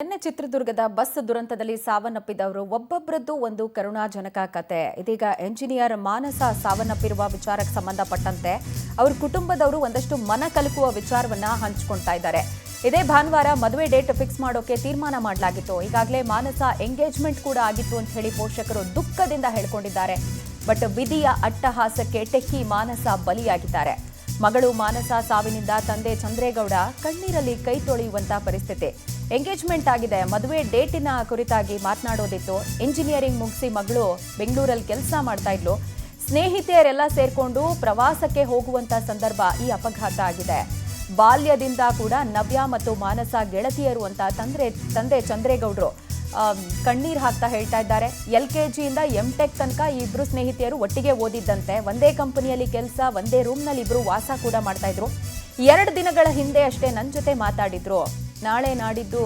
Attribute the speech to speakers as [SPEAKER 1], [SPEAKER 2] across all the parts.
[SPEAKER 1] ನಿನ್ನೆ ಚಿತ್ರದುರ್ಗದ ಬಸ್ ದುರಂತದಲ್ಲಿ ಸಾವನ್ನಪ್ಪಿದವರು ಒಬ್ಬೊಬ್ಬರದ್ದು ಒಂದು ಕರುಣಾಜನಕ ಕತೆ. ಇದೀಗ ಎಂಜಿನಿಯರ್ ಮಾನಸ ಸಾವನ್ನಪ್ಪಿರುವ ವಿಚಾರಕ್ಕೆ ಸಂಬಂಧಪಟ್ಟಂತೆ ಅವರ ಕುಟುಂಬದವರು ಒಂದಷ್ಟು ಮನ ಕಲಕುವ ವಿಚಾರವನ್ನ ಹಂಚಿಕೊಳ್ತಾ ಇದ್ದಾರೆ. ಇದೇ ಭಾನುವಾರ ಮದುವೆ ಡೇಟ್ ಫಿಕ್ಸ್ ಮಾಡೋಕೆ ತೀರ್ಮಾನ ಮಾಡಲಾಗಿತ್ತು. ಈಗಾಗಲೇ ಮಾನಸ ಎಂಗೇಜ್ಮೆಂಟ್ ಕೂಡ ಆಗಿತ್ತು ಅಂತ ಹೇಳಿ ಪೋಷಕರು ದುಃಖದಿಂದ ಹೇಳಿಕೊಂಡಿದ್ದಾರೆ. ಬಟ್ ವಿಧಿಯ ಅಟ್ಟಹಾಸಕ್ಕೆ ಟೆಕ್ಕಿ ಮಾನಸ ಬಲಿಯಾಗಿದ್ದಾರೆ. ಮಗಳು ಮಾನಸ ಸಾವಿನಿಂದ ತಂದೆ ಚಂದ್ರೇಗೌಡ ಕಣ್ಣೀರಲ್ಲಿ ಕೈ ತೊಳೆಯುವಂತ ಪರಿಸ್ಥಿತಿ. ಎಂಗೇಜ್ಮೆಂಟ್ ಆಗಿದೆ, ಮದುವೆ ಡೇಟಿನ ಕುರಿತಾಗಿ ಮಾತನಾಡೋದಿತ್ತು. ಇಂಜಿನಿಯರಿಂಗ್ ಮುಗಿಸಿ ಮಗಳು ಬೆಂಗಳೂರಲ್ಲಿ ಕೆಲಸ ಮಾಡ್ತಾ ಇದ್ಲು. ಸ್ನೇಹಿತೆಯರೆಲ್ಲ ಸೇರ್ಕೊಂಡು ಪ್ರವಾಸಕ್ಕೆ ಹೋಗುವಂತ ಸಂದರ್ಭ ಈ ಅಪಘಾತ ಆಗಿದೆ. ಬಾಲ್ಯದಿಂದ ಕೂಡ ನವ್ಯ ಮತ್ತು ಮಾನಸ ಗೆಳತಿಯರು ಅಂತ ತಂದೆ ಚಂದ್ರೇಗೌಡರು ಕಣ್ಣೀರ್ ಹಾಕ್ತಾ ಹೇಳ್ತಾ ಇದ್ದಾರೆ. LKGಯಿಂದ MTech ತನಕ ಈ ಇಬ್ರು ಸ್ನೇಹಿತೆಯರು ಒಟ್ಟಿಗೆ ಓದಿದ್ದಂತೆ. ಒಂದೇ ಕಂಪನಿಯಲ್ಲಿ ಕೆಲಸ, ಒಂದೇ ರೂಮ್ನಲ್ಲಿ ಇಬ್ರು ವಾಸ ಕೂಡ ಮಾಡ್ತಾ ಇದ್ರು. 2 ದಿನಗಳ ಹಿಂದೆ ಅಷ್ಟೇ ನನ್ನ ಜೊತೆ ಮಾತಾಡಿದ್ರು. ನಾಳೆ ನಾಡಿದ್ದು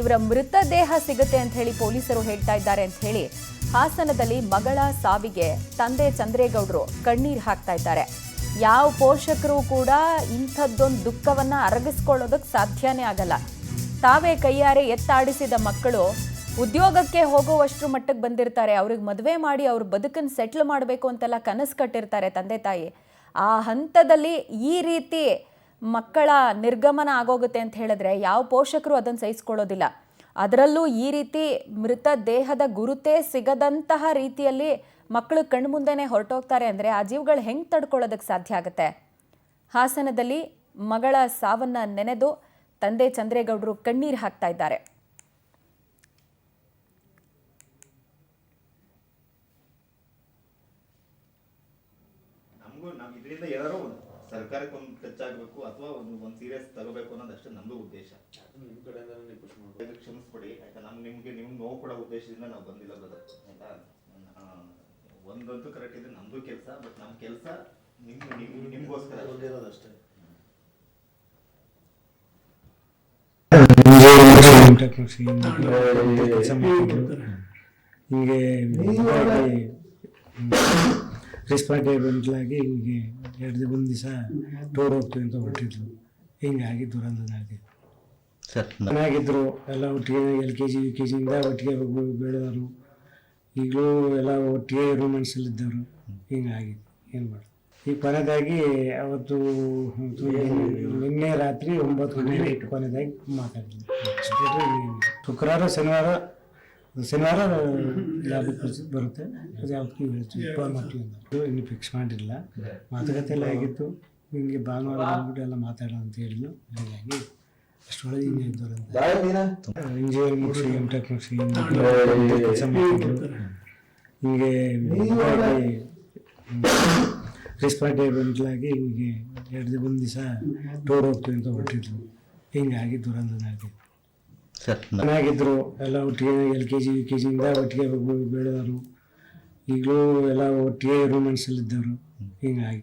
[SPEAKER 1] ಇವರ ಮೃತದೇಹ ಸಿಗುತ್ತೆ ಅಂತ ಹೇಳಿ ಪೊಲೀಸರು ಹೇಳ್ತಾ ಇದ್ದಾರೆ ಅಂತ ಹೇಳಿ ಹಾಸನದಲ್ಲಿ ಮಗಳ ಸಾವಿಗೆ ತಂದೆ ಚಂದ್ರೇಗೌಡರು ಕಣ್ಣೀರ್ ಹಾಕ್ತಾ ಇದ್ದಾರೆ. ಯಾವ ಪೋಷಕರು ಕೂಡ ಇಂಥದ್ದೊಂದು ದುಃಖವನ್ನ ಅರಗಿಸ್ಕೊಳ್ಳೋದಕ್ಕೆ ಸಾಧ್ಯನೇ ಆಗಲ್ಲ. ತಾವೇ ಕೈಯಾರೆ ಎತ್ತಾಡಿಸಿದ ಮಕ್ಕಳು ಉದ್ಯೋಗಕ್ಕೆ ಹೋಗುವಷ್ಟರ ಮಟ್ಟಕ್ಕೆ ಬಂದಿರ್ತಾರೆ. ಅವ್ರಿಗೆ ಮದುವೆ ಮಾಡಿ ಅವ್ರ ಬದುಕನ್ನು ಸೆಟ್ಲ್ ಮಾಡಬೇಕು ಅಂತೆಲ್ಲ ಕನಸು ಕಟ್ಟಿರ್ತಾರೆ ತಂದೆ ತಾಯಿ. ಆ ಹಂತದಲ್ಲಿ ಈ ರೀತಿ ಮಕ್ಕಳ ನಿರ್ಗಮನ ಆಗೋಗುತ್ತೆ ಅಂತ ಹೇಳಿದ್ರೆ ಯಾವ ಪೋಷಕರು ಅದನ್ನು ಸಹಿಸ್ಕೊಳ್ಳೋದಿಲ್ಲ. ಅದರಲ್ಲೂ ಈ ರೀತಿ ಮೃತ ದೇಹದ ಗುರುತೇ ಸಿಗದಂತಹ ರೀತಿಯಲ್ಲಿ ಮಕ್ಕಳು ಕಣ್ಣು ಮುಂದೆನೇ ಹೊರಟೋಗ್ತಾರೆ ಅಂದರೆ ಆ ಜೀವಗಳು ಹೆಂಗೆ ತಡ್ಕೊಳ್ಳೋದಕ್ಕೆ ಸಾಧ್ಯ ಆಗುತ್ತೆ? ಹಾಸನದಲ್ಲಿ ಮಗಳ ಸಾವನ್ನ ನೆನೆದು ತಂದೆ ಚಂದ್ರೇಗೌಡರು ಕಣ್ಣೀರು ಹಾಕ್ತಾ ಇದ್ದಾರೆ.
[SPEAKER 2] ಇದರಿಂದ ಏನಾರೋ ಸರ್ಕಾರಕ್ಕೆ ಒಂದು ಟಚ್ ಆಗಬೇಕು ಅಥವಾ ಒಂದು ಸೀರಿಯಸ್ ತಗೋಬೇಕು ಅನ್ನೋದಷ್ಟೇ ನಮ್ಮದು ಉದ್ದೇಶ. ನಿಮ್ಮ ಕಡೆಯಿಂದ ಕ್ಷಮಿಸ್ಬಿಡಿ ಆಯ್ತಾ. ನಿಮ್ಗೆ ನೋವು ಕೊಡೋ ಉದ್ದೇಶದಿಂದ ನಾವು ಬಂದಿಲ್ಲ ಬ್ರದರ್ ಆಯ್ತಾ. ಒಂದಂತೂ ಕರೆಕ್ಟ್ ಇದೆ, ನಮ್ದು ಕೆಲಸ. ಬಟ್ ನಮ್ಮ ಕೆಲಸ ನಿಮ್ಗೋಸ್ಕರ ಇರೋದಷ್ಟೇ.
[SPEAKER 3] ಹೀಗೆ ರೆಸ್ಪಾನ್ಸಿಬಲಾಗಿ ಹೀಗೆ 2 ದಿವಸ ಟೂರ್ ಹೋಗ್ತೀವಿ ಅಂತ ಹೊರಟಿದ್ರು. ಹಿಂಗಾಗಿ ದುರಂತ ನಡೆದಿತ್ತು. ಚೆನ್ನಾಗಿದ್ರು ಎಲ್ಲ ಒಟ್ಟಿಗೆ. LKG UKGಯಿಂದ ಒಟ್ಟಿಗೆ ಬೆಳೆದವರು. ಈಗಲೂ ಎಲ್ಲ ಒಟ್ಟಿಗೆ ರೂಮೆಂಟ್ಸಲ್ಲಿದ್ದವರು. ಹಿಂಗಾಗಿ ಏನು ಮಾಡೋದು. ಈಗ ಕೊನೆಯದಾಗಿ ಅವತ್ತು ನಿನ್ನೆ ರಾತ್ರಿ 9 ಗಂಟೆಗೆ ಕೊನೆಯದಾಗಿ ಮಾತಾಡ್ತೀನಿ. ಶುಕ್ರವಾರ ಶನಿವಾರ ಲ್ಯಾಬಿಗೆ ಪರಿಸ್ಥಿತಿ ಬರುತ್ತೆ. ಅದು ಯಾವತ್ತಿಗೆ ಹೇಳ್ತೀವಿ, ಫೋನ್ ಮಾಡ್ತೀವಿ ಅಂತ ಇನ್ನೂ ಫಿಕ್ಸ್ ಮಾಡಿರಲಿಲ್ಲ. ಮಾತುಕತೆ ಎಲ್ಲ ಆಗಿತ್ತು. ನಿಮಗೆ ಭಾನುವಾರ ಬಂದ್ಬಿಟ್ಟು ಎಲ್ಲ ಮಾತಾಡೋಣ ಅಂತ ಹೇಳಿದ್ನು. ಹಾಗಾಗಿ ಅಷ್ಟೊಳಗೆ ಹಿಂಗೆ ಇದ್ದವರು ಅಂತ ಇಂಜಿನಿಯರಿಂಗ್ ಮುಗಿಸಿ MTech ಮುಗಿಸಿ ಕೆಲಸ ಮಾಡ್ತಿದ್ರು. ಹೀಗೆ ರೆಸ್ಪಾನ್ಸಿಬಲಾಗಿ ಹೀಗೆ 2 ದಿವಸ ಟೂರ್ ಹೋಗ್ತೀವಿ ಅಂತ ಹೊರಟಿದ್ರು. ಹಿಂಗಾಗಿ ದುರಂತ ನಡೆದಿತ್ತು. ಚೆನ್ನಾಗಿದ್ರು ಎಲ್ಲ ಒಟ್ಟಿಗೆ. LKG UKGಯಿಂದ ಒಟ್ಟಿಗೆ ಬೆಳೆದವರು. ಈಗಲೂ ಎಲ್ಲ ಒಟ್ಟಿಗೆ ರೂಮೆಂಟ್ಸಲ್ಲಿದ್ದವರು. ಹಿಂಗಾಗಿ